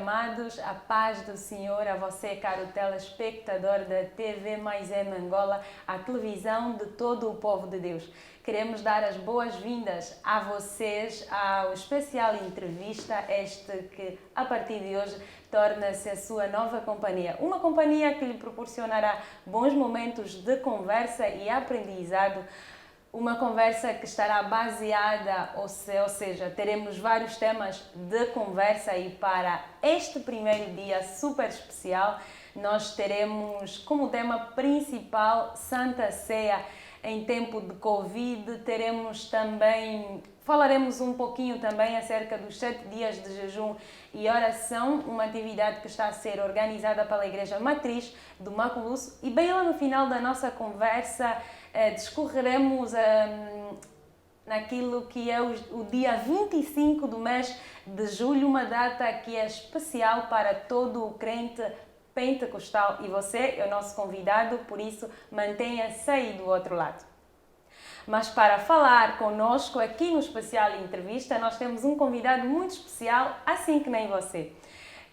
amados, a paz do Senhor a você, caro telespectador da TV Mais M Angola, a televisão de todo o povo de Deus. Queremos dar as boas-vindas a vocês ao especial entrevista, que a partir de hoje torna-se a sua nova companhia. Uma companhia que lhe proporcionará bons momentos de conversa e aprendizado. Uma conversa que estará baseada, ou seja, teremos vários temas de conversa e para este primeiro dia super especial, nós teremos como tema principal Santa Ceia em tempo de Covid. Falaremos um pouquinho também acerca dos 7 dias de jejum e oração, uma atividade que está a ser organizada pela Igreja Matriz do Maculuço. E bem lá no final da nossa conversa, discorreremos naquilo que é o dia 25 do mês de julho, uma data que é especial para todo o crente pentecostal. E você é o nosso convidado, por isso mantenha-se aí do outro lado. Mas para falar conosco aqui no especial entrevista, nós temos um convidado muito especial, assim que nem você.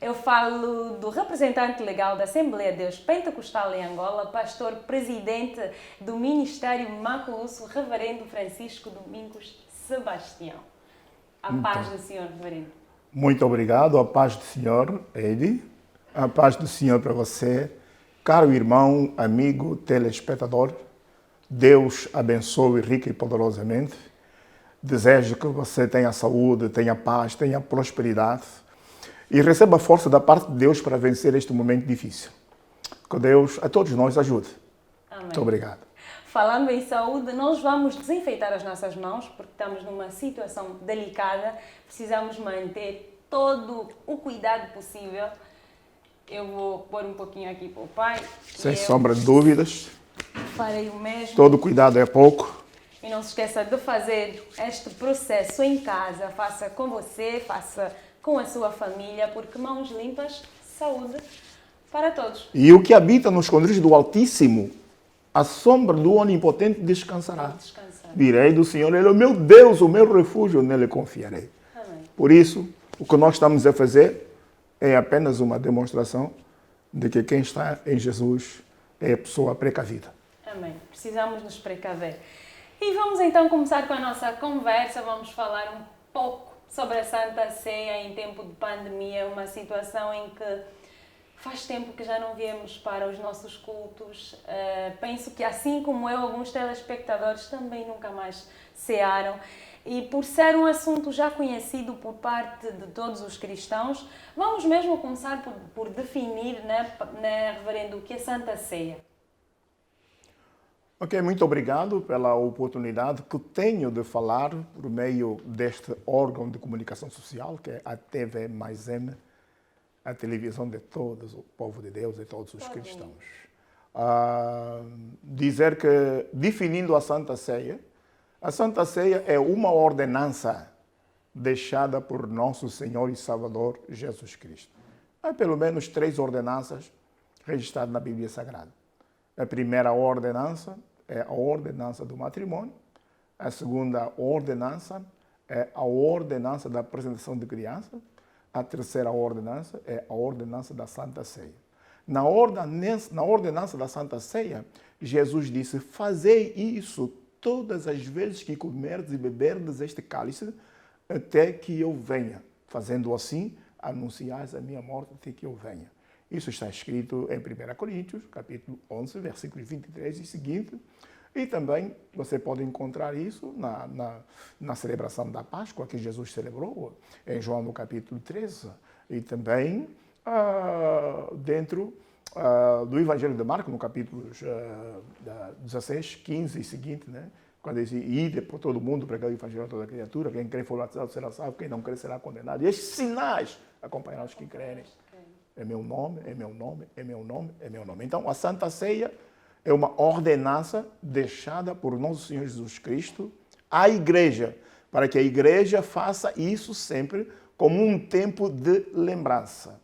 Eu falo do representante legal da Assembleia de Deus Pentecostal em Angola, pastor presidente do Ministério Maculuço, Reverendo Francisco Domingos Sebastião. A paz do Senhor, Reverendo. Muito obrigado, a paz do Senhor, Edi. A paz do Senhor para você, caro irmão, amigo, telespectador. Deus abençoe rica e poderosamente. Desejo que você tenha saúde, tenha paz, tenha prosperidade e receba força da parte de Deus para vencer este momento difícil. Que Deus a todos nós ajude. Amém. Muito obrigado. Falando em saúde, nós vamos desinfeitar as nossas mãos porque estamos numa situação delicada. Precisamos manter todo o cuidado possível. Eu vou pôr um pouquinho aqui para o pai. Sem sombra de dúvidas. Farei o mesmo. Todo cuidado é pouco. E não se esqueça de fazer este processo em casa. Faça com você, faça com a sua família, porque mãos limpas, saúde para todos. E o que habita nos esconderijos do Altíssimo, a sombra do Onipotente descansará. Direi do Senhor, Ele é o meu Deus, o meu refúgio, nele confiarei. Amém. Por isso, o que nós estamos a fazer é apenas uma demonstração de que quem está em Jesus é a pessoa precavida. Amém. Precisamos nos precaver. E vamos então começar com a nossa conversa. Vamos falar um pouco sobre a Santa Ceia em tempo de pandemia, uma situação em que faz tempo que já não viemos para os nossos cultos. Penso que, assim como eu, alguns telespectadores também nunca mais cearam. E por ser um assunto já conhecido por parte de todos os cristãos, vamos mesmo começar por definir, Reverendo, o que é Santa Ceia. Ok, muito obrigado pela oportunidade que tenho de falar por meio deste órgão de comunicação social, que é a TV Mais M, a televisão de todo o povo de Deus e todos os cristãos. Dizer que, definindo a Santa Ceia é uma ordenança deixada por nosso Senhor e Salvador Jesus Cristo. Há pelo menos 3 ordenanças registradas na Bíblia Sagrada. A primeira ordenança é a ordenança do matrimônio. A segunda ordenança é a ordenança da apresentação de criança. A terceira ordenança é a ordenança da Santa Ceia. Na ordenança da Santa Ceia, Jesus disse: fazei isso todas as vezes que comerdes e beberdes este cálice, até que eu venha. Fazendo assim, anunciais a minha morte até que eu venha. Isso está escrito em 1 Coríntios, capítulo 11, versículos 23 e seguinte. E também você pode encontrar isso na celebração da Páscoa, que Jesus celebrou, em João no capítulo 13. E também dentro do Evangelho de Marcos, no capítulo 16, 15 e seguinte, né? Quando diz: ide por todo mundo, pregar o Evangelho a toda criatura, quem crê for batizado será salvo, quem não crê será condenado. E estes sinais acompanharão os que crerem. É meu nome, é meu nome, é meu nome, é meu nome. Então, a Santa Ceia é uma ordenança deixada por nosso Senhor Jesus Cristo à Igreja, para que a Igreja faça isso sempre como um tempo de lembrança.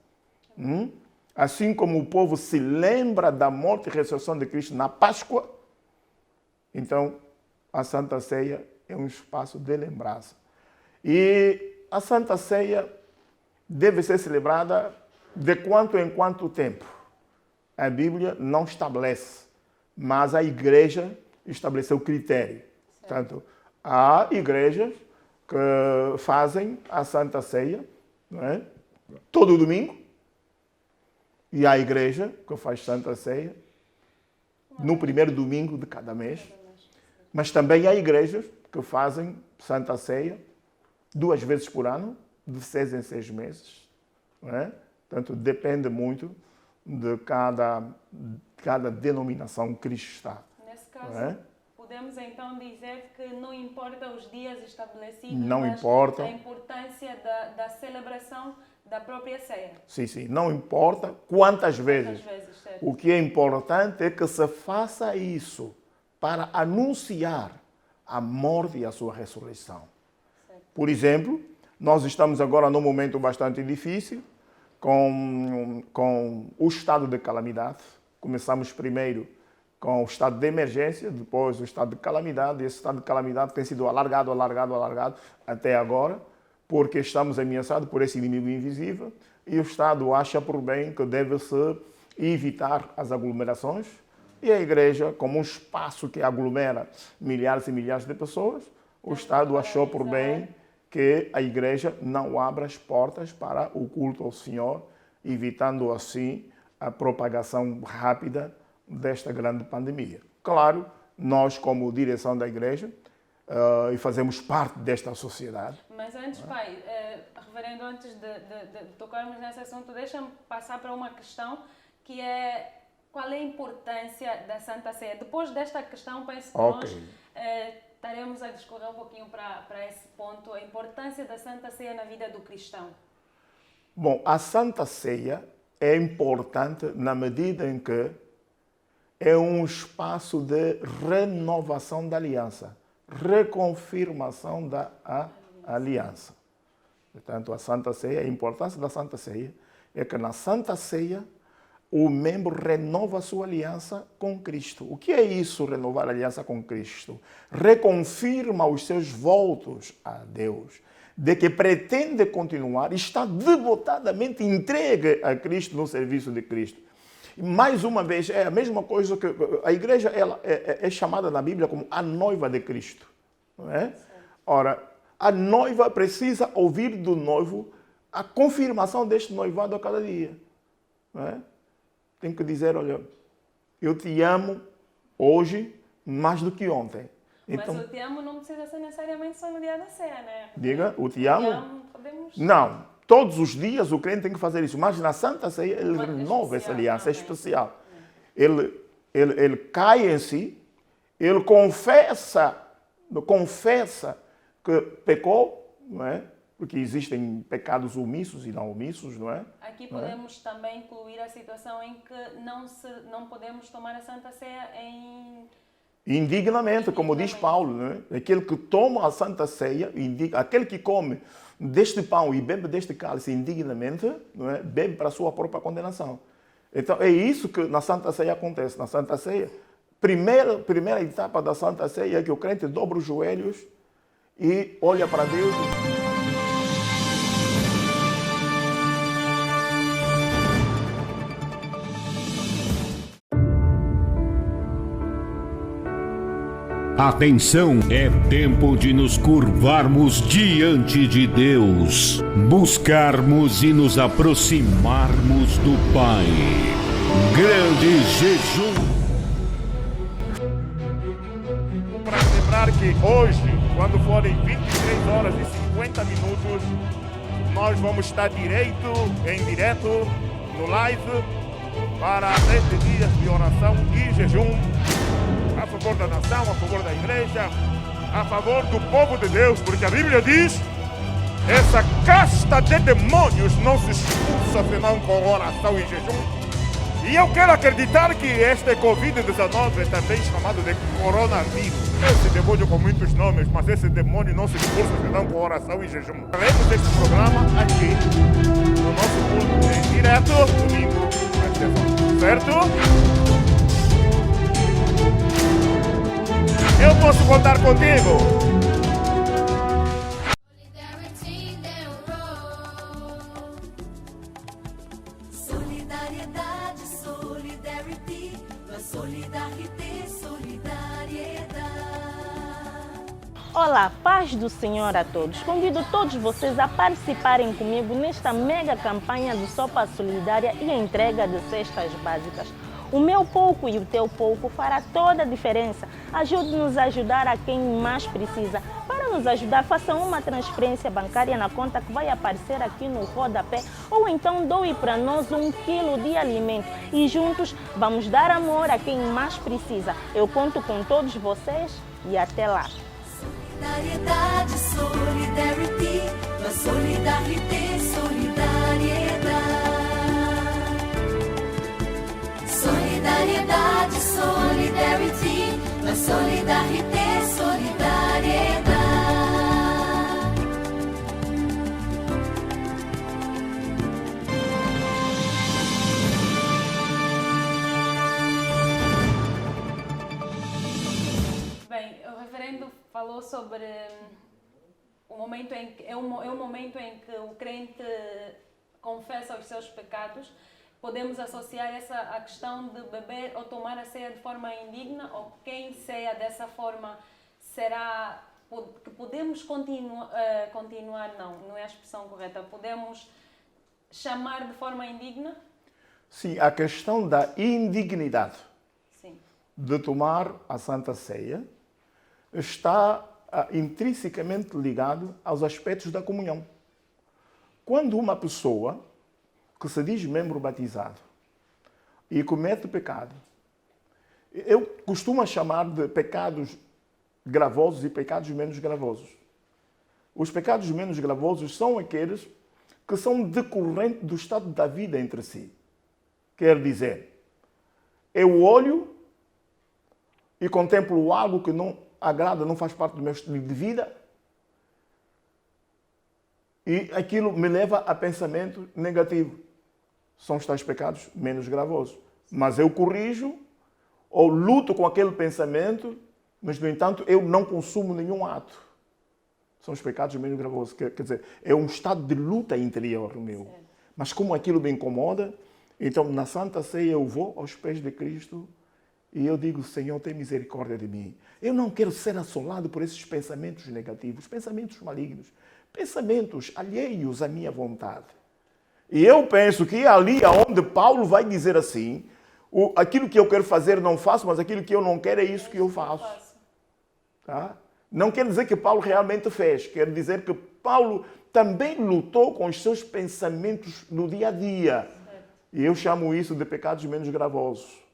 Assim como o povo se lembra da morte e ressurreição de Cristo na Páscoa, então a Santa Ceia é um espaço de lembrança. E a Santa Ceia deve ser celebrada de quanto em quanto tempo. A Bíblia não estabelece, mas a igreja estabeleceu critério. Portanto, há igrejas que fazem a Santa Ceia, não é? Todo domingo, e há a igreja que faz Santa Ceia no primeiro domingo de cada mês. Mas também há igrejas que fazem Santa Ceia 2 vezes por ano, de 6 em 6 meses. Não é? Portanto, depende muito de cada denominação cristã. Nesse caso, não é? podemos então dizer que não importa os dias estabelecidos, Não mas importa. a importância da celebração da própria ceia. Sim. Não importa quantas vezes. Certo? O que é importante é que se faça isso para anunciar a morte e a sua ressurreição. Certo. Por exemplo, nós estamos agora num momento bastante difícil com o estado de calamidade. Começamos primeiro com o estado de emergência, depois o estado de calamidade. Esse estado de calamidade tem sido alargado até agora, porque estamos ameaçados por esse inimigo invisível e o Estado acha por bem que deve-se evitar as aglomerações. E a igreja, como um espaço que aglomera milhares e milhares de pessoas, o Estado achou por bem que a igreja não abra as portas para o culto ao Senhor, evitando assim a propagação rápida desta grande pandemia. Claro, nós como direção da igreja, e fazemos parte desta sociedade. Mas antes, pai, reverendo, antes de tocarmos nesse assunto, deixa-me passar para uma questão que é qual é a importância da Santa Ceia. Depois desta questão, penso que nós estaremos a discorrer um pouquinho para esse ponto, a importância da Santa Ceia na vida do cristão. Bom, a Santa Ceia é importante na medida em que é um espaço de renovação da aliança, reconfirmação da aliança. Portanto, a Santa Ceia, a importância da Santa Ceia é que na Santa Ceia o membro renova a sua aliança com Cristo. O que é isso, renovar a aliança com Cristo? Reconfirma os seus votos a Deus, de que pretende continuar e está devotadamente entregue a Cristo, no serviço de Cristo. E mais uma vez, é a mesma coisa que a igreja ela é chamada na Bíblia como a noiva de Cristo. Não é? Ora, a noiva precisa ouvir do noivo a confirmação deste noivado a cada dia. Não é? Tem que dizer, olha, eu te amo hoje mais do que ontem. Então, mas o te amo não precisa ser necessariamente só no dia da ceia, né? Diga, o te amo? Podemos... Não, todos os dias o crente tem que fazer isso, mas na Santa Ceia ele renova essa aliança, é especial. Ele cai em si, ele confessa que pecou, não é? Porque existem pecados omissos e não omissos, não é? Aqui podemos também incluir a situação em que não podemos tomar a Santa Ceia indignamente, como diz Paulo, não é? Aquele que toma a Santa Ceia, aquele que come deste pão e bebe deste cálice indignamente, não é? Bebe para a sua própria condenação. Então é isso que na Santa Ceia acontece. Na Santa Ceia, primeira etapa da Santa Ceia é que o crente dobra os joelhos e olha para Deus. Atenção, é tempo de nos curvarmos diante de Deus, buscarmos e nos aproximarmos do Pai. Grande jejum. Para lembrar que hoje, quando forem 23 horas e 50 minutos, nós vamos estar em direto, no live, para 7 dias de oração e jejum, a favor da nação, a favor da igreja, a favor do povo de Deus, porque a Bíblia diz: essa casta de demônios não se expulsa senão com oração e jejum. E eu quero acreditar que este Covid-19 é também chamado de coronavírus. Esse demônio com muitos nomes, mas esse demônio não se expulsa senão com oração e jejum. Faremos este programa aqui, no nosso culto em direto, domingo, às 10 horas. Certo? Eu posso contar contigo. Solidariedade, solidarity, la solidarité, solidariedade. Olá, paz do Senhor a todos. Convido todos vocês a participarem comigo nesta mega campanha de sopa solidária e entrega de cestas básicas. O meu pouco e o teu pouco fará toda a diferença. Ajude-nos a ajudar a quem mais precisa. Para nos ajudar, faça uma transferência bancária na conta que vai aparecer aqui no rodapé ou então doe para nós 1 quilo de alimento e juntos vamos dar amor a quem mais precisa. Eu conto com todos vocês e até lá. Solidariedade, solidarity, la solidarité, solidariedade. Solidariedade, solidarity, la solidarité, solidariedade. Bem, o reverendo falou sobre o momento em que é um momento em que o crente confessa os seus pecados. Podemos associar essa a questão de beber ou tomar a ceia de forma indigna, ou quem ceia dessa forma será que podemos continuar não é a expressão correta, podemos chamar de forma indigna? Sim, a questão da indignidade Sim. de tomar a Santa Ceia está intrinsecamente ligado aos aspectos da comunhão. Quando uma pessoa que se diz membro batizado e comete pecado, eu costumo chamar de pecados gravosos e pecados menos gravosos. Os pecados menos gravosos são aqueles que são decorrentes do estado da vida entre si. Quer dizer, eu olho e contemplo algo que não agrada, não faz parte do meu estilo de vida, e aquilo me leva a pensamento negativo. São os tais pecados menos gravosos. Mas eu corrijo ou luto com aquele pensamento, mas, no entanto, eu não consumo nenhum ato. São os pecados menos gravosos. Quer dizer, é um estado de luta interior meu. Certo. Mas como aquilo me incomoda, então, na Santa Ceia, eu vou aos pés de Cristo e eu digo, Senhor, tem misericórdia de mim. Eu não quero ser assolado por esses pensamentos negativos, pensamentos malignos, pensamentos alheios à minha vontade. E eu penso que é ali onde Paulo vai dizer assim, aquilo que eu quero fazer não faço, mas aquilo que eu não quero é isso que eu faço. Tá? Não quer dizer que Paulo realmente fez, quer dizer que Paulo também lutou com os seus pensamentos no dia a dia. E eu chamo isso de pecados menos gravosos,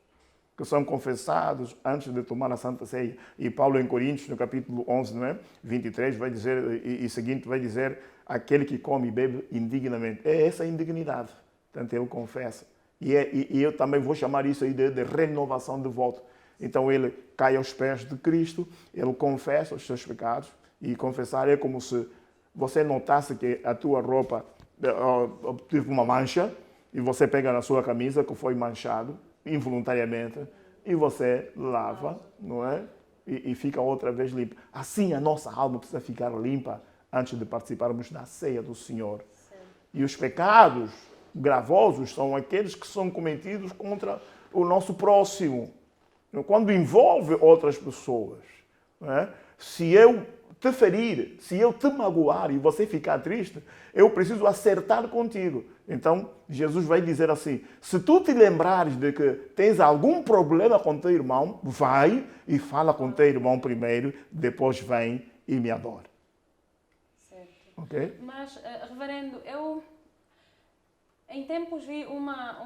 que são confessados antes de tomar a Santa Ceia. E Paulo em Coríntios, no capítulo 11, não é? 23, vai dizer, e seguinte, vai dizer, aquele que come e bebe indignamente. É essa a indignidade. Portanto, ele confessa. E eu também vou chamar isso aí de renovação de voto. Então, ele cai aos pés de Cristo, ele confessa os seus pecados, e confessar é como se você notasse que a tua roupa teve uma mancha, e você pega na sua camisa que foi manchado, involuntariamente, e você lava, não é? E fica outra vez limpa. Assim, a nossa alma precisa ficar limpa antes de participarmos da ceia do Senhor. Sim. E os pecados gravosos são aqueles que são cometidos contra o nosso próximo. Quando envolve outras pessoas. Não é? Se eu te ferir, se eu te magoar e você ficar triste, eu preciso acertar contigo. Então, Jesus vai dizer assim, se tu te lembrares de que tens algum problema com teu irmão, vai e fala com teu irmão primeiro, depois vem e me adora. Okay? Mas, reverendo, eu em tempos vi uma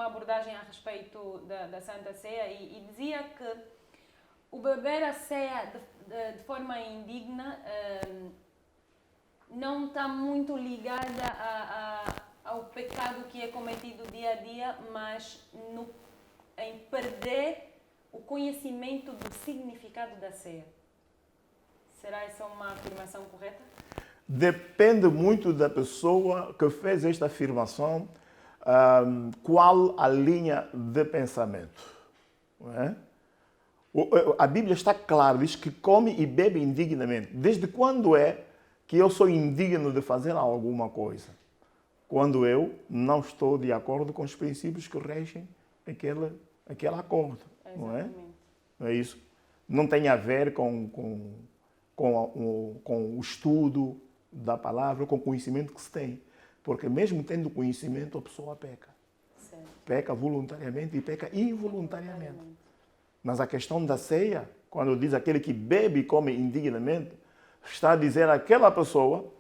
abordagem a respeito da Santa Ceia e dizia que o beber a ceia de forma indigna não está muito ligada ao pecado que é cometido dia a dia, mas em perder o conhecimento do significado da ceia. Será essa uma afirmação correta? Depende muito da pessoa que fez esta afirmação, qual a linha de pensamento. Não é? A Bíblia está clara, diz que come e bebe indignamente. Desde quando é que eu sou indigno de fazer alguma coisa? quando eu não estou de acordo com os princípios que regem aquele acordo. Não é? Exatamente. Não é isso? Não tem a ver com o estudo da palavra, com o conhecimento que se tem. Porque mesmo tendo conhecimento, a pessoa peca. Certo. Peca voluntariamente e peca involuntariamente. Mas a questão da ceia, quando diz aquele que bebe e come indignamente, está a dizer aquela pessoa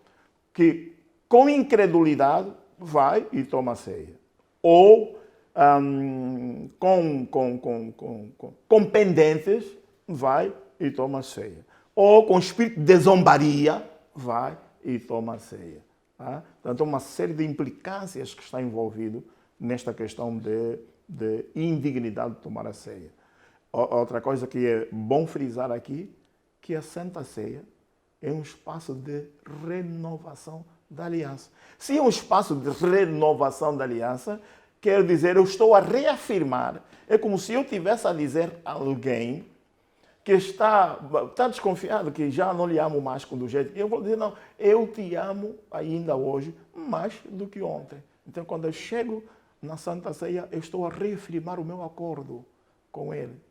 que com incredulidade vai e toma a ceia. Ou com pendentes vai e toma a ceia. Ou com espírito de zombaria vai e toma a ceia. Tá? Portanto, uma série de implicâncias que está envolvido nesta questão de indignidade de tomar a ceia. Outra coisa que é bom frisar aqui, que a Santa Ceia é um espaço de renovação da aliança. Se é um espaço de renovação da aliança, quer dizer, eu estou a reafirmar. É como se eu estivesse a dizer a alguém que está desconfiado, que já não lhe amo mais do jeito que eu vou dizer, não, eu te amo ainda hoje mais do que ontem. Então, quando eu chego na Santa Ceia, eu estou a reafirmar o meu acordo com ele.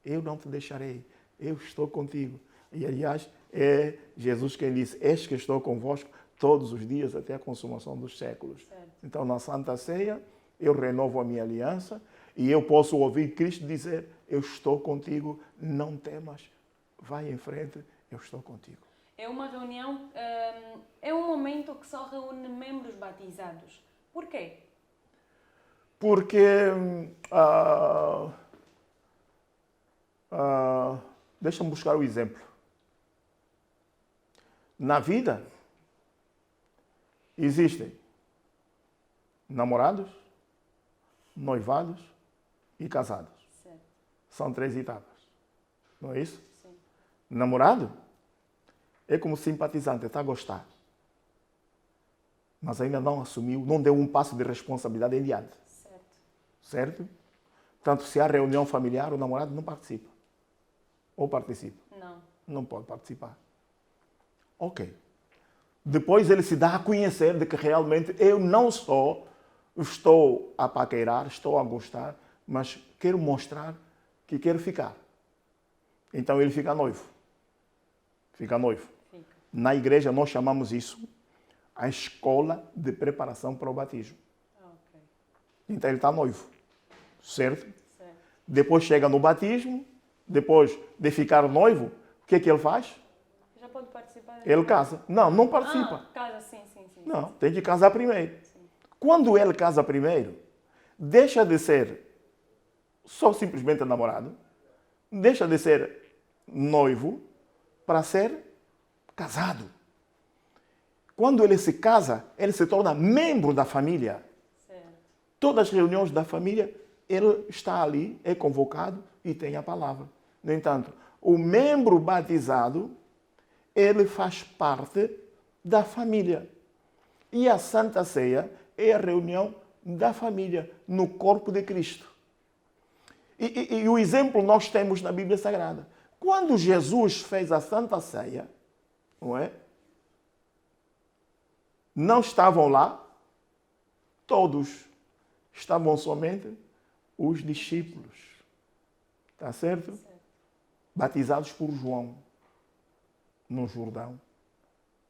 Eu não te deixarei, eu estou contigo. E, aliás, é Jesus quem disse, eis que estou convosco todos os dias até a consumação dos séculos. Certo. Então, na Santa Ceia, eu renovo a minha aliança e eu posso ouvir Cristo dizer, eu estou contigo, não temas, vai em frente, eu estou contigo. É uma reunião, é um momento que só reúne membros batizados. Por quê? Porque, deixa-me buscar o exemplo. Na vida, existem namorados, noivados e casados. Certo. São 3 etapas. Não é isso? Sim. Namorado é como simpatizante, está a gostar. Mas ainda não assumiu, não deu um passo de responsabilidade em diante. Certo. Certo? Portanto, se há reunião familiar, o namorado não participa. Ou participa? Não. Não pode participar. Ok. Depois ele se dá a conhecer de que realmente eu não só estou a paquerar, estou a gostar, mas quero mostrar que quero ficar. Então ele fica noivo. Fica noivo. Fica. Na igreja nós chamamos isso a escola de preparação para o batismo. Ok. Então ele está noivo. Certo? Certo. Depois chega no batismo, depois de ficar noivo, o que é que ele faz? Já pode participar? Ele casa. Não participa. Casa, sim. Não, tem que casar primeiro. Quando ele casa primeiro, deixa de ser só simplesmente namorado, deixa de ser noivo para ser casado. Quando ele se casa, ele se torna membro da família. Certo. Todas as reuniões da família, ele está ali, é convocado e tem a palavra. No entanto, o membro batizado, ele faz parte da família. E a Santa Ceia é a reunião da família no corpo de Cristo. E o exemplo nós temos na Bíblia Sagrada. Quando Jesus fez a Santa Ceia, não é? Não estavam lá todos, estavam somente os discípulos. Está certo? Batizados por João no Jordão.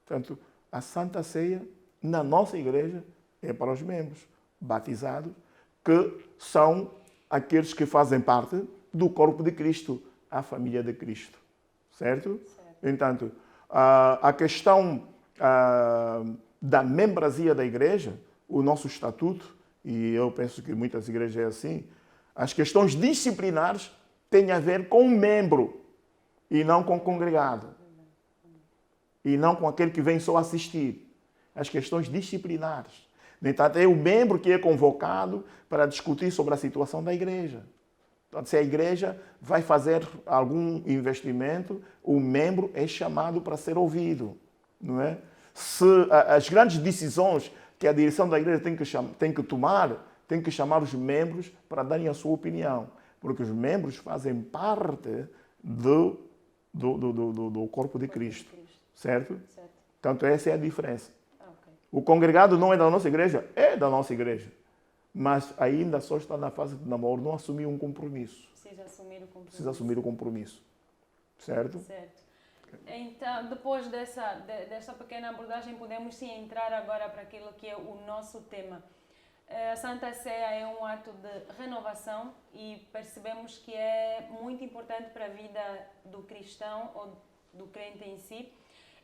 Portanto, a Santa Ceia na nossa igreja é para os membros batizados, que são aqueles que fazem parte do corpo de Cristo, a família de Cristo. Certo? Entanto, a questão da membresia da igreja, o nosso estatuto, e eu penso que muitas igrejas é assim, as questões disciplinares têm a ver com o membro e não com o congregado. E não com aquele que vem só assistir. As questões disciplinares. No entanto, é o membro que é convocado para discutir sobre a situação da igreja. Então, se a igreja vai fazer algum investimento, o membro é chamado para ser ouvido. Não é? Se as grandes decisões que a direção da igreja tem que tomar, tem que chamar os membros para darem a sua opinião. Porque os membros fazem parte do corpo de Cristo. Certo? Certo. Portanto, essa é a diferença. Ok. O congregado não é da nossa igreja? É da nossa igreja. Mas ainda só está na fase de namoro, não assumiu um compromisso. Precisa assumir o compromisso. Precisa assumir o compromisso. Certo? Certo. Então, depois desta pequena abordagem, podemos sim entrar agora para aquilo que é o nosso tema. A Santa Ceia é um ato de renovação e percebemos que é muito importante para a vida do cristão ou do crente em si.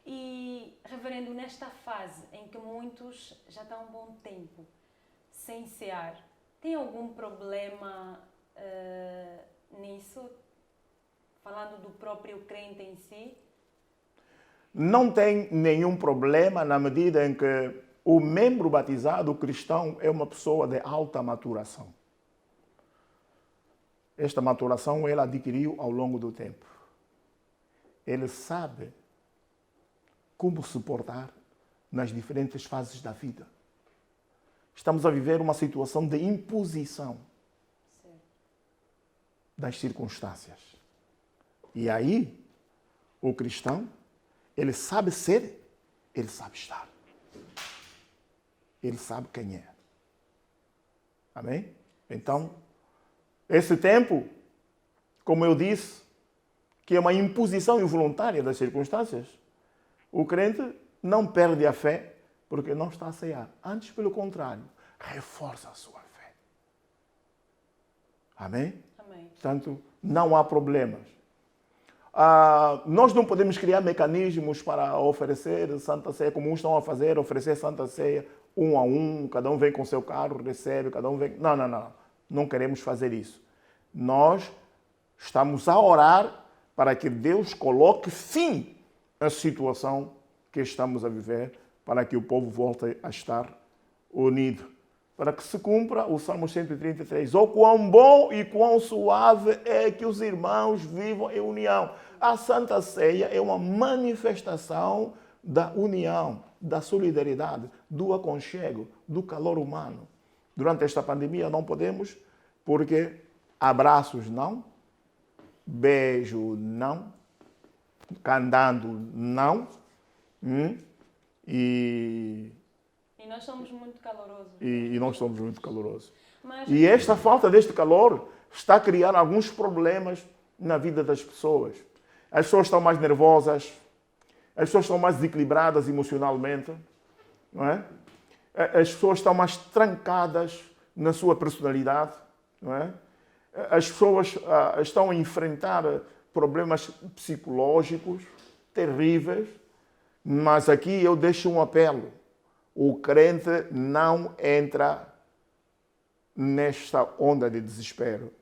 E, reverendo, nesta fase em que muitos já estão há um bom tempo sem cear, tem algum problema nisso? Falando do próprio crente em si? Não tem nenhum problema na medida em que o membro batizado, o cristão, é uma pessoa de alta maturação. Esta maturação ele adquiriu ao longo do tempo. Ele sabe como se portar nas diferentes fases da vida. Estamos a viver uma situação de imposição das circunstâncias. E aí, o cristão, ele sabe ser, ele sabe estar. Ele sabe quem é. Amém? Então, esse tempo, como eu disse, que é uma imposição involuntária das circunstâncias, o crente não perde a fé porque não está a cear. Antes, pelo contrário, reforça a sua fé. Amém? Amém. Portanto, não há problemas. Nós não podemos criar mecanismos para oferecer Santa Ceia, como uns estão a fazer, oferecer Santa Ceia um a um, cada um vem com seu carro, recebe, cada um vem... Não. Não queremos fazer isso. Nós estamos a orar para que Deus coloque fim à situação que estamos a viver, para que o povo volte a estar unido. Para que se cumpra o Salmo 133. Oh, quão bom e quão suave é que os irmãos vivam em união. A Santa Ceia é uma manifestação da união, da solidariedade, do aconchego, do calor humano. Durante esta pandemia não podemos, porque abraços não, beijo não, cantando não, E nós somos muito calorosos. E nós somos muito calorosos. Mas... E esta falta deste calor está a criar alguns problemas na vida das pessoas. As pessoas estão mais nervosas, as pessoas estão mais desequilibradas emocionalmente, não é? As pessoas estão mais trancadas na sua personalidade, não é? As pessoas estão a enfrentar problemas psicológicos terríveis, mas aqui eu deixo um apelo. O crente não entra nesta onda de desespero,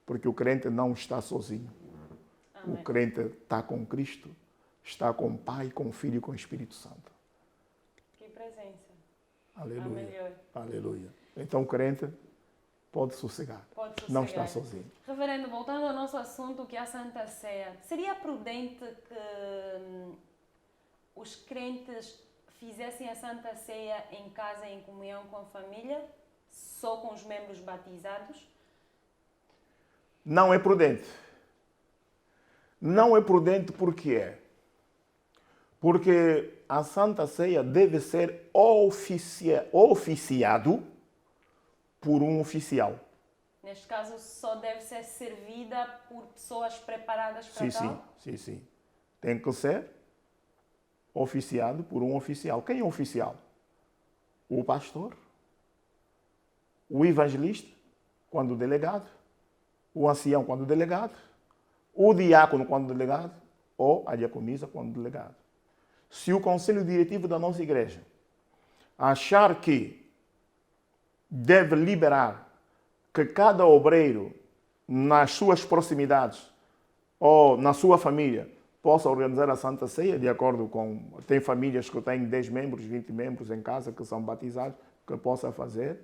porque o crente não está sozinho. Amém. O crente está com Cristo, está com o Pai, com o Filho e com o Espírito Santo. Que presença. Aleluia. Aleluia. Então o crente pode sossegar. Não está sozinho. Reverendo, voltando ao nosso assunto, que é a Santa Ceia, seria prudente que os crentes fizessem a Santa Ceia em casa, em comunhão com a família, só com os membros batizados? Não é prudente. Não é prudente porque Porque a Santa Ceia deve ser oficiado por um oficial. Neste caso, só deve ser servida por pessoas preparadas para tal? Sim. Tem que ser oficiado por um oficial. Quem é o oficial? O pastor, o evangelista, quando delegado, o ancião, quando delegado, o diácono, quando delegado, ou a diaconisa, quando delegado. Se o conselho diretivo da nossa igreja achar que deve liberar que cada obreiro, nas suas proximidades ou na sua família, possa organizar a Santa Ceia, de acordo com... Tem famílias que têm 10 membros, 20 membros em casa que são batizados, que possa fazer,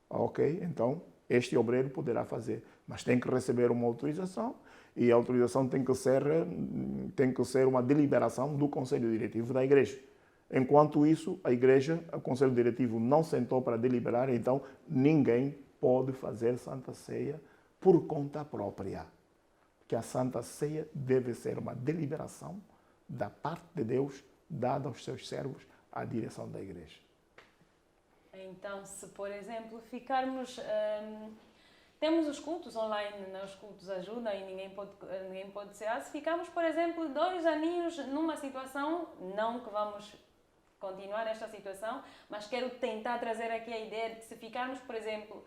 ok, então este obreiro poderá fazer. Mas tem que receber uma autorização, e a autorização tem que ser uma deliberação do Conselho Diretivo da Igreja. Enquanto isso, a Igreja, o Conselho Diretivo não sentou para deliberar, então ninguém pode fazer Santa Ceia por conta própria. Que a Santa Ceia deve ser uma deliberação da parte de Deus dada aos seus servos à direção da Igreja. Então, se por exemplo ficarmos... temos os cultos online, né? Os cultos ajudam e ninguém pode ser. Se ficarmos, por exemplo, 2 aninhos numa situação, não que vamos continuar esta situação, mas quero tentar trazer aqui a ideia de que se ficarmos, por exemplo,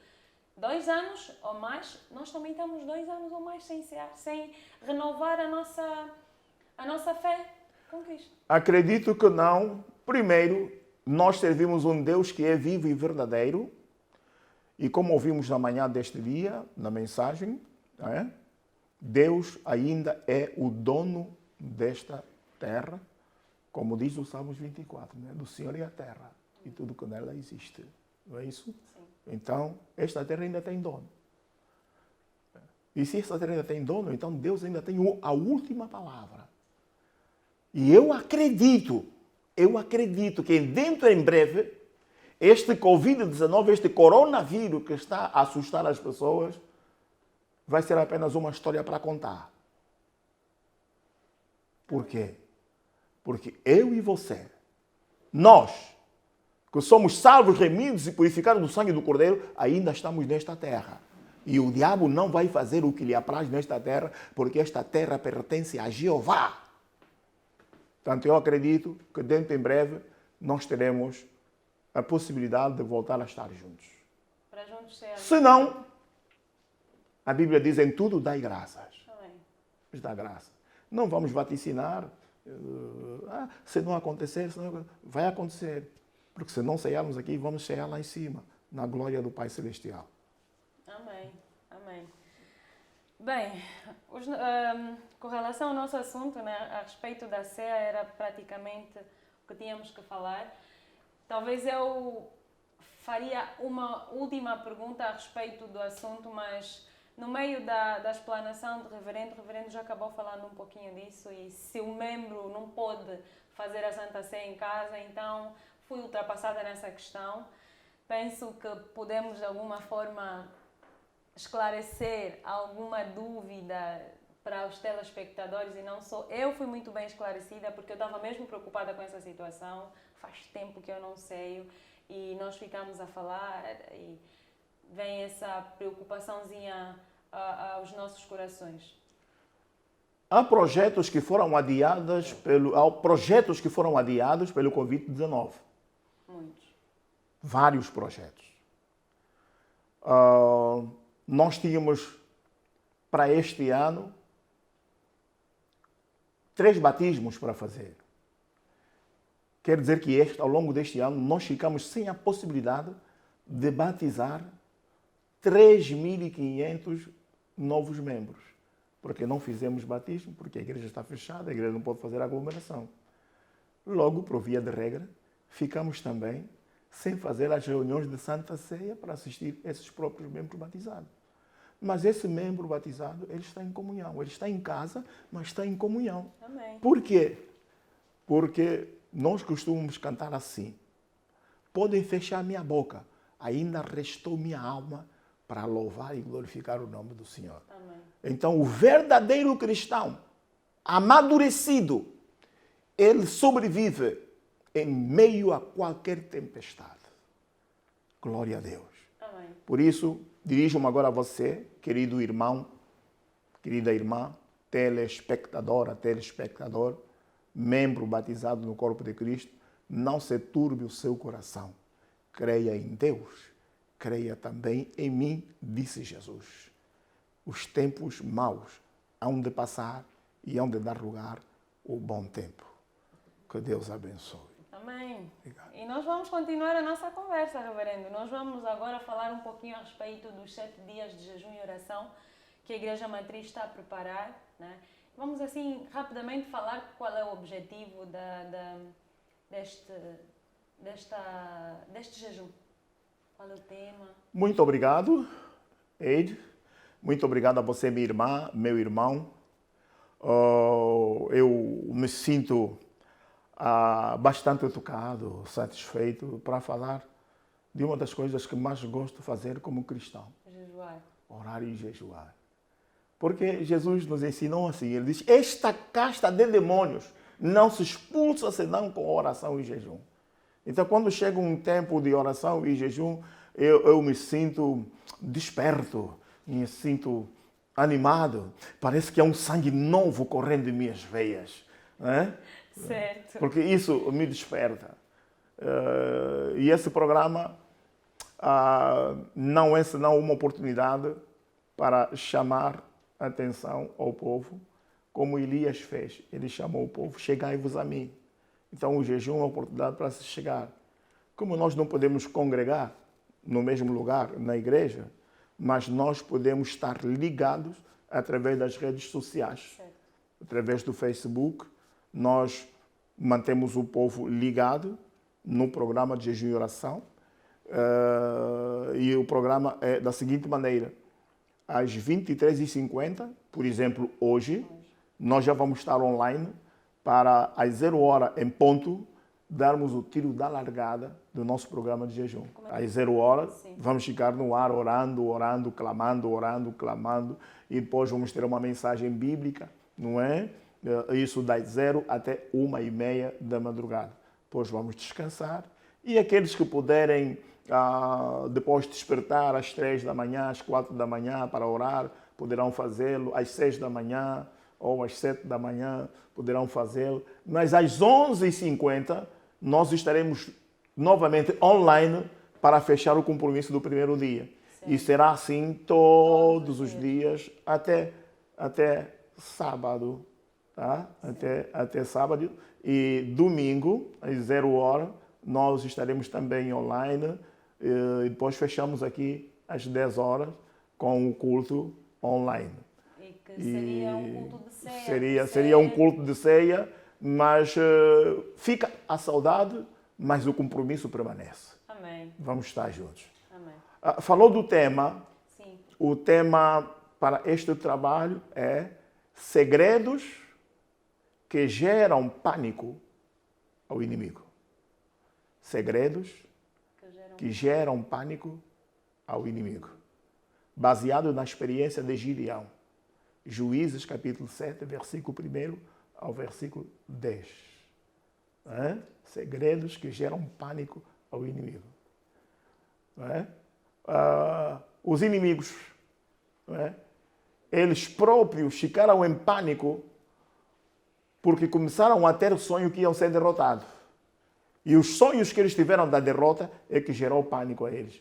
2 anos ou mais, nós também estamos 2 anos ou mais sem cear, sem renovar a nossa fé com Cristo. Acredito que não. Primeiro, nós servimos um Deus que é vivo e verdadeiro. E como ouvimos na manhã deste dia, na mensagem, Deus ainda é o dono desta terra, como diz o Salmos 24, do Senhor é a terra e tudo que nela existe. Não é isso? Sim. Então, esta terra ainda tem dono. E se esta terra ainda tem dono, então Deus ainda tem a última palavra. E eu acredito que dentro em breve, este Covid-19, este coronavírus que está a assustar as pessoas, vai ser apenas uma história para contar. Por quê? Porque eu e você, nós, que somos salvos, remidos e purificados no sangue do Cordeiro, ainda estamos nesta terra. E o diabo não vai fazer o que lhe apraz nesta terra, porque esta terra pertence a Jeová. Portanto, eu acredito que dentro em breve nós teremos a possibilidade de voltar a estar juntos. Para juntos ser. Se não, a Bíblia diz: em tudo dai graças. Amém. Dá graça. Não vamos vaticinar. Se não acontecer, vai acontecer. Porque se não cearmos aqui, vamos cear lá em cima, na glória do Pai Celestial. Amém. Amém. Bem, com relação ao nosso assunto, né, a respeito da ceia, era praticamente o que tínhamos que falar. Talvez eu faria uma última pergunta a respeito do assunto, mas no meio da explanação do reverendo, o reverendo já acabou falando um pouquinho disso, e se o membro não pode fazer a Santa Ceia em casa, então fui ultrapassada nessa questão. Penso que podemos de alguma forma esclarecer alguma dúvida para os telespectadores, e não só. Eu fui muito bem esclarecida, porque eu estava mesmo preocupada com essa situação. Faz tempo que eu não sei, e nós ficamos a falar e vem essa preocupaçãozinha aos nossos corações. Há projetos que foram adiados pelo Covid-19. Muitos. Vários projetos. Nós tínhamos para este ano 3 batismos para fazer. Quer dizer que ao longo deste ano nós ficamos sem a possibilidade de batizar 3.500 novos membros. Porque não fizemos batismo, porque a igreja está fechada, a igreja não pode fazer aglomeração. Logo, por via de regra, ficamos também sem fazer as reuniões de Santa Ceia para assistir esses próprios membros batizados. Mas esse membro batizado, ele está em comunhão. Ele está em casa, mas está em comunhão. Amém. Por quê? Porque nós costumamos cantar assim: podem fechar minha boca, ainda restou minha alma para louvar e glorificar o nome do Senhor. Amém. Então, o verdadeiro cristão, amadurecido, ele sobrevive em meio a qualquer tempestade. Glória a Deus. Amém. Por isso, dirijo-me agora a você, querido irmão, querida irmã, telespectadora, telespectador, membro batizado no corpo de Cristo. Não se turbe o seu coração. Creia em Deus. Creia também em mim, disse Jesus. Os tempos maus hão de passar e hão de dar lugar ao bom tempo. Que Deus abençoe. Amém. Obrigado. E nós vamos continuar a nossa conversa, reverendo. Nós vamos agora falar um pouquinho a respeito dos 7 dias de jejum e oração que a Igreja Matriz está a preparar, né? Vamos, assim, rapidamente falar qual é o objetivo deste jejum. Qual é o tema? Muito obrigado, Eide. Muito obrigado a você, minha irmã, meu irmão. Eu me sinto bastante tocado, satisfeito para falar de uma das coisas que mais gosto de fazer como cristão. Jejuar. Orar e jejuar. Porque Jesus nos ensinou assim, ele diz: esta casta de demônios não se expulsa senão com oração e jejum. Então, quando chega um tempo de oração e jejum, eu me sinto desperto, me sinto animado. Parece que há um sangue novo correndo em minhas veias. Né? Certo. Porque isso me desperta. E esse programa não é senão uma oportunidade para chamar a atenção ao povo, como Elias fez. Ele chamou o povo, chegai-vos a mim. Então o jejum é uma oportunidade para se chegar. Como nós não podemos congregar no mesmo lugar, na igreja, mas nós podemos estar ligados através das redes sociais. Certo. Através do Facebook, nós mantemos o povo ligado no programa de jejum e oração. E o programa é da seguinte maneira: às 23h50, por exemplo, hoje, nós já vamos estar online para às 0h em ponto darmos o tiro da largada do nosso programa de jejum. Às 0h, vamos ficar no ar orando, clamando, e depois vamos ter uma mensagem bíblica, não é? Isso das 0 até 1h30 da madrugada. Depois vamos descansar, e aqueles que puderem depois despertar às 3 da manhã, às 4 da manhã para orar, poderão fazê-lo. Às 6 da manhã ou às 7 da manhã poderão fazê-lo. Mas às 11h50 nós estaremos novamente online para fechar o compromisso do primeiro dia. Certo. E será assim todos os dias até sábado. Tá? Até sábado. E domingo, às 0h, nós estaremos também online. E depois fechamos aqui às 10h com o culto online. E que seria um culto de ceia. Seria um culto de ceia, mas fica a saudade, mas o compromisso permanece. Amém. Vamos estar juntos. Amém. Falou do tema. Sim. O tema para este trabalho é segredos que geram pânico ao inimigo. Segredos que geram pânico ao inimigo. Baseado na experiência de Gideão. Juízes, capítulo 7, versículo 1 ao versículo 10. Segredos que geram pânico ao inimigo. Os inimigos, eles próprios ficaram em pânico porque começaram a ter o sonho que iam ser derrotados. E os sonhos que eles tiveram da derrota é que gerou pânico a eles.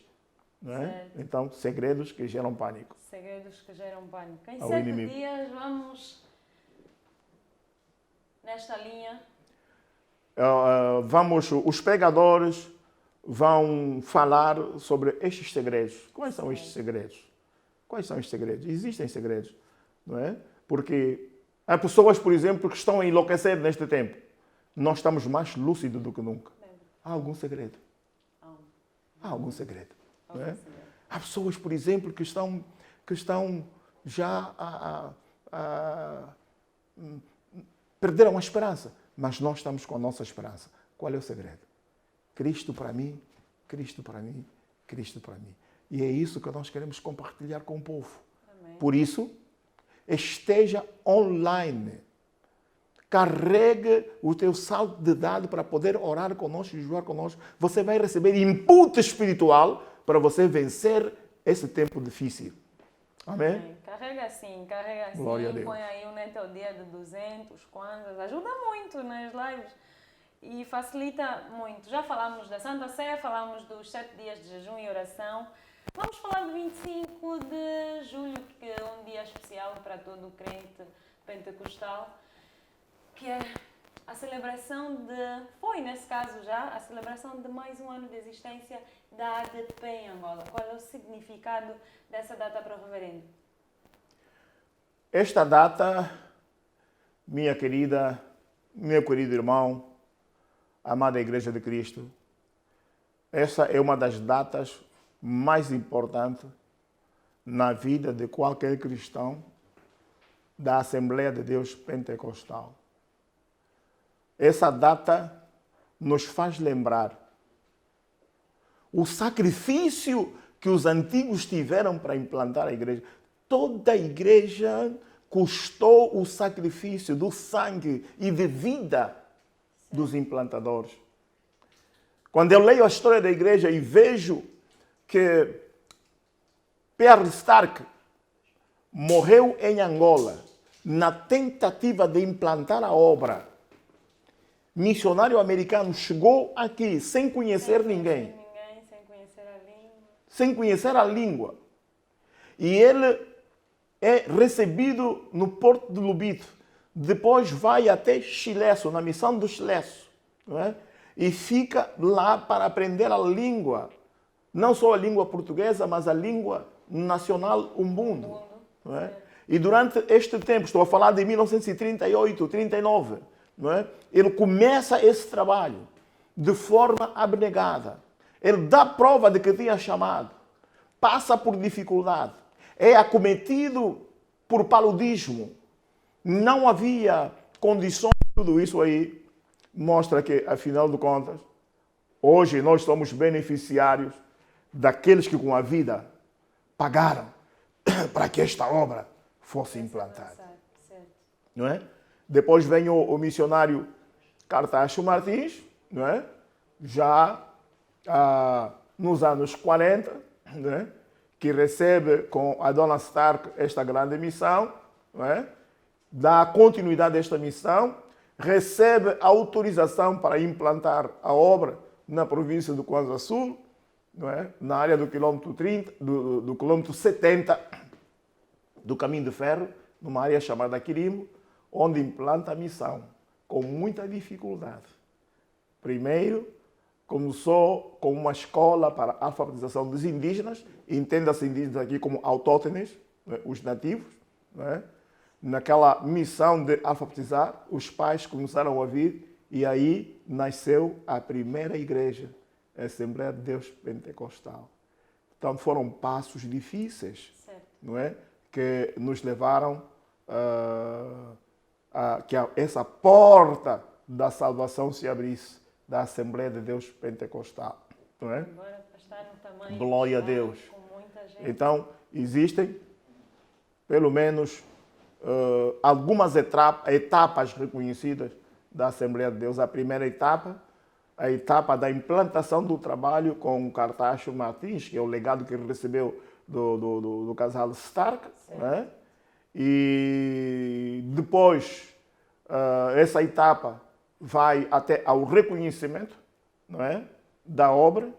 Não é? Então, segredos que geram pânico. Segredos que geram pânico. Em ao 7 inimigo. dias vamos nesta linha. Os pregadores vão falar sobre estes segredos. Quais são estes segredos? Quais são estes segredos? Existem segredos, não é? Porque há pessoas, por exemplo, que estão a enlouquecer neste tempo. Nós estamos mais lúcidos do que nunca. Há algum segredo? Há algum segredo? Não é? Há pessoas, por exemplo, que estão já perderam a esperança. Mas nós estamos com a nossa esperança. Qual é o segredo? Cristo para mim, Cristo para mim, Cristo para mim. E é isso que nós queremos compartilhar com o povo. Amém. Por isso, esteja online. Carregue o teu saldo de dado para poder orar conosco e jogar conosco. Você vai receber input espiritual para você vencer esse tempo difícil. Amém? Carrega assim. Glória a Deus. Põe aí um neto dia de 200 kwanzas. Ajuda muito nas lives e facilita muito. Já falamos da Santa Ceia, falamos dos 7 dias de jejum e oração. Vamos falar do 25 de julho, que é um dia especial para todo o crente pentecostal, que é a celebração foi nesse caso já, a celebração de mais um ano de existência da ADP em Angola. Qual é o significado dessa data para o reverendo? Esta data, meu querido irmão, amada Igreja de Cristo, essa é uma das datas mais importantes na vida de qualquer cristão da Assembleia de Deus Pentecostal. Essa data nos faz lembrar o sacrifício que os antigos tiveram para implantar a igreja. Toda a igreja custou o sacrifício do sangue e de vida dos implantadores. Quando eu leio a história da igreja e vejo que Pierre Stark morreu em Angola na tentativa de implantar a obra, missionário americano chegou aqui sem conhecer ninguém, sem conhecer a língua. E ele é recebido no porto de Lubito. Depois vai até Chilesso, na missão do Chilesso, não é? E fica lá para aprender a língua. Não só a língua portuguesa, mas a língua nacional umbundo. Não é? E durante este tempo, estou a falar de 1938, 39, não é? Ele começa esse trabalho de forma abnegada. Ele dá prova de que tinha chamado. Passa por dificuldade. É acometido por paludismo. Não havia condições. Tudo isso aí mostra que, afinal de contas, hoje nós somos beneficiários daqueles que com a vida pagaram para que esta obra fosse implantada. Não é? Depois vem o missionário Cartacho Martins, não é? Já nos anos 40, não é? Que recebe com a dona Stark esta grande missão, não é? Dá continuidade a esta missão, recebe autorização para implantar a obra na província do Kwanza Sul, não é? Na área do quilômetro 30, do quilômetro 70 do caminho de ferro, numa área chamada Quirimo, onde implanta a missão, com muita dificuldade. Primeiro, começou com uma escola para a alfabetização dos indígenas, entenda-se indígenas aqui como autóctones, né, os nativos. Né? Naquela missão de alfabetizar, os pais começaram a vir e aí nasceu a primeira igreja, a Assembleia de Deus Pentecostal. Então foram passos difíceis, não é? Que nos levaram a que essa porta da salvação se abrisse, da Assembleia de Deus Pentecostal. Não é? Agora está no tamanho glória a Deus. Com muita gente. Então, existem, pelo menos, algumas etapas reconhecidas da Assembleia de Deus. A primeira etapa, a etapa da implantação do trabalho com o Cartacho Martins, que é o legado que ele recebeu do casal Stark. Né? E depois, essa etapa vai até ao reconhecimento, não é? Da obra,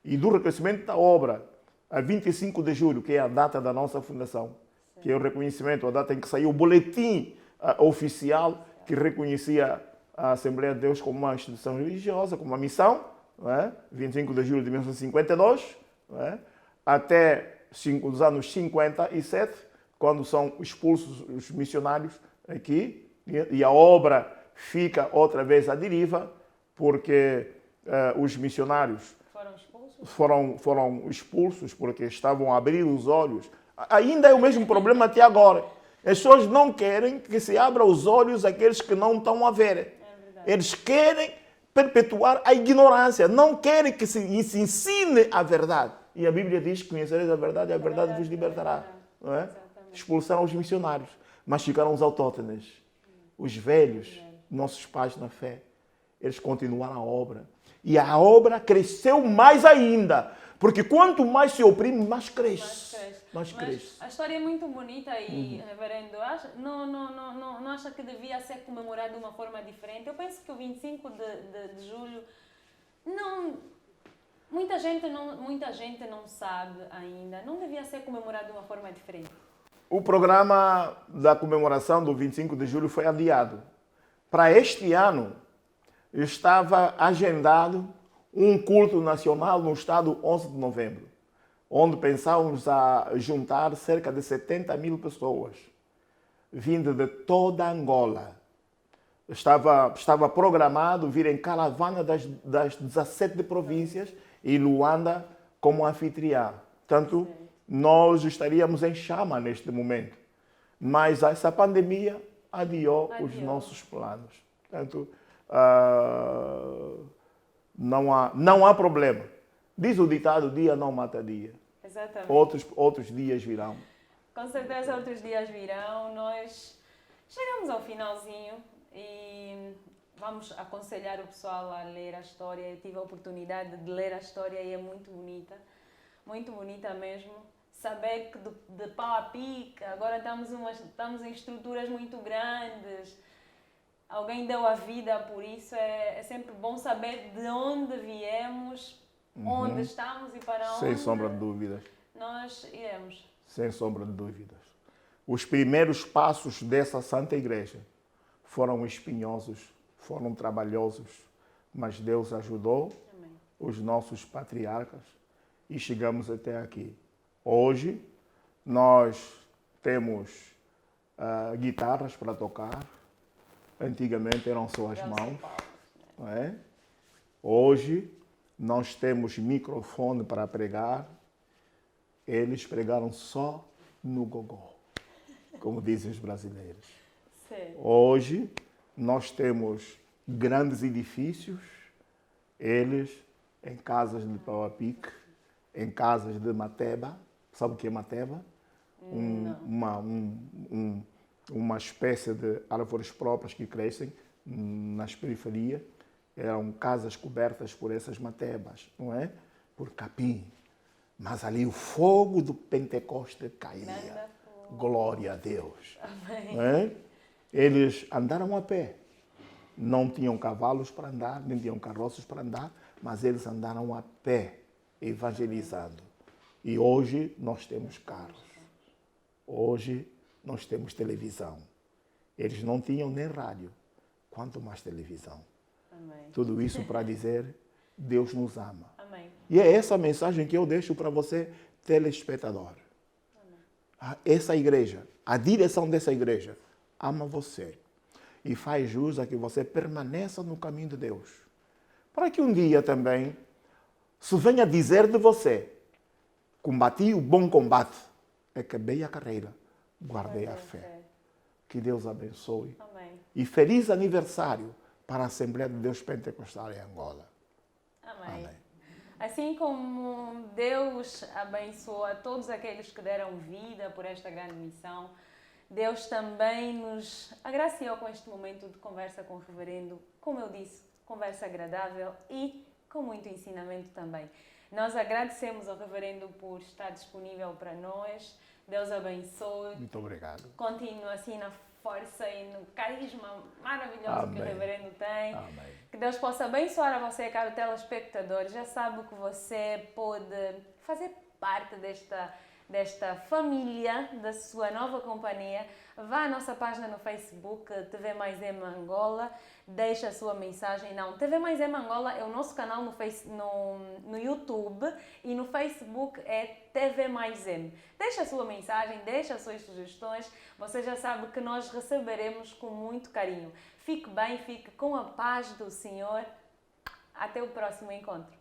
e do reconhecimento da obra a 25 de julho, que é a data da nossa fundação, que é o reconhecimento, a data em que saiu o boletim oficial que reconhecia a Assembleia de Deus como uma instituição religiosa, como uma missão, não é? 25 de julho de 1952, não é? Até os anos 57, quando são expulsos os missionários aqui, e a obra fica outra vez à deriva, porque os missionários foram expulsos porque estavam a abrir os olhos. Ainda é o mesmo problema até agora. As pessoas não querem que se abra os olhos àqueles que não estão a ver. Eles querem perpetuar a ignorância, não querem que se ensine a verdade. E a Bíblia diz que conhecereis a verdade vos libertará. Não é? Expulsaram os missionários, mas ficaram os autóctones, os velhos, nossos pais na fé. Eles continuaram a obra. E a obra cresceu mais ainda. Porque quanto mais se oprime, mais cresce. Mais cresce. A história é muito bonita e, reverendo, não acha que devia ser comemorado de uma forma diferente? Eu penso que o 25 de julho, muita gente não sabe ainda, não devia ser comemorado de uma forma diferente. O programa da comemoração do 25 de julho foi adiado. Para este ano, estava agendado um culto nacional no estado 11 de novembro, onde pensávamos a juntar cerca de 70 mil pessoas, vindas de toda Angola. Estava programado vir em caravana das 17 províncias e Luanda como anfitriã. Portanto, nós estaríamos em chama neste momento. Mas essa pandemia adiou os nossos planos. Portanto, não há problema. Diz o ditado, dia não mata dia. Exatamente. Outros dias virão. Com certeza outros dias virão. Nós chegamos ao finalzinho e vamos aconselhar o pessoal a ler a história. Eu tive a oportunidade de ler a história e é muito bonita mesmo. Saber que de pau a pique, agora estamos em estruturas muito grandes, alguém deu a vida por isso, é sempre bom saber de onde viemos, onde estamos e para Sem onde sombra de dúvidas. nós iremos. Sem sombra de dúvidas. Os primeiros passos dessa Santa Igreja foram espinhosos, foram trabalhosos, mas Deus ajudou Amém. os nossos patriarcas e chegamos até aqui. Hoje nós temos guitarras para tocar, antigamente eram só as mãos, não é? Hoje nós temos microfone para pregar, eles pregaram só no gogó, como dizem os brasileiros. Sim. Hoje nós temos grandes edifícios, eles em casas de pau a pique, em casas de mateba. Sabe o que é mateba? Uma espécie de árvores próprias que crescem nas periferias. Eram casas cobertas por essas matebas, não é? Por capim. Mas ali o fogo do Pentecoste caía. Glória a Deus. Não é? Eles andaram a pé. Não tinham cavalos para andar, nem tinham carroças para andar, mas eles andaram a pé, evangelizando. E hoje nós temos carros. Hoje nós temos televisão. Eles não tinham nem rádio, quanto mais televisão. Amém. Tudo isso para dizer, Deus nos ama. Amém. E é essa mensagem que eu deixo para você, telespectador. Essa igreja, a direção dessa igreja, ama você e faz jus a que você permaneça no caminho de Deus. Para que um dia também se venha dizer de você: combati o bom combate, acabei a carreira, guardei a fé. Que Deus abençoe. Amém. E feliz aniversário para a Assembleia de Deus Pentecostal em Angola. Amém. Assim como Deus abençoa todos aqueles que deram vida por esta grande missão, Deus também nos agraciou com este momento de conversa com o reverendo. Como eu disse, conversa agradável e com muito ensinamento também. Nós agradecemos ao reverendo por estar disponível para nós. Deus abençoe. Muito obrigado. Continua assim na força e no carisma maravilhoso que o Amém. reverendo tem. Amém. Que Deus possa abençoar a você, caro telespectador. Já sabe que você pode fazer parte desta família, da sua nova companhia. Vá à nossa página no Facebook, TV Mais M Angola, deixa a sua mensagem. Não, TV Mais M Angola é o nosso canal no YouTube e no Facebook é TV Mais M. Deixa a sua mensagem, deixa as suas sugestões. Você já sabe que nós receberemos com muito carinho. Fique bem, fique com a paz do Senhor. Até o próximo encontro.